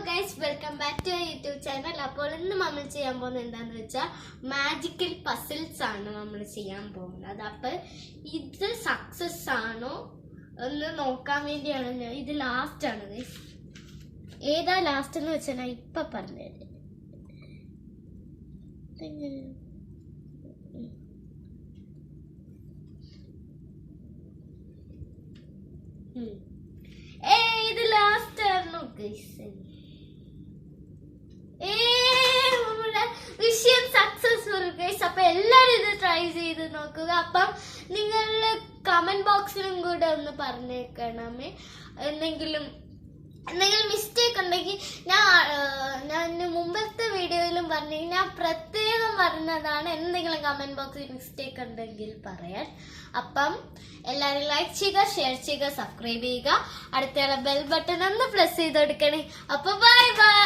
Guys, welcome back to YouTube channel. അപ്പോൾ ഇന്ന് നമ്മൾ ചെയ്യാൻ പോകുന്നത് എന്താണെന്ന് വെച്ചാൽ മാജിക്കൽ പസിൽസ് ആണ് നമ്മൾ ചെയ്യാൻ പോകുന്നത്. അപ്പോൾ ഇത് സക്സസ് ആണോ എന്ന് നോക്കാൻ വേണ്ടിയാണ് ഇത് ലാസ്റ്റ് ആണ് ഗൈസ്. ഏതാ ലാസ്റ്റ് എന്ന് വെച്ചാൽ ഞാൻ ഇപ്പം പറഞ്ഞത്. ഇത് ലാസ്റ്റ് ആയിരുന്നു ഗൈസ്. നമ്മുടെ വിഷയം സക്സസ്ഫുൾ ഗൈസ്. അപ്പൊ എല്ലാരും ഇത് ട്രൈ ചെയ്ത് നോക്കുക. അപ്പം നിങ്ങളുടെ കമന്റ് ബോക്സിലും കൂടെ ഒന്ന് പറഞ്ഞേക്കണമേ. എന്തെങ്കിലും മിസ്റ്റേക്ക് ഉണ്ടെങ്കിൽ ഞാൻ മുമ്പത്തെ വീഡിയോയിലും പറഞ്ഞു, ഞാൻ പ്രത്യേകം പറഞ്ഞതാണ് എന്തെങ്കിലും കമന്റ് ബോക്സിൽ മിസ്റ്റേക്ക് ഉണ്ടെങ്കിൽ പറയാൻ. അപ്പം എല്ലാവരും ലൈക്ക് ചെയ്യുക, ഷെയർ ചെയ്യുക, സബ്സ്ക്രൈബ് ചെയ്യുക. അടുത്തുള്ള ബെൽ ബട്ടൺ ഒന്ന് പ്രസ് ചെയ്ത് കൊടുക്കണേ. അപ്പൊ ബൈ ബൈ.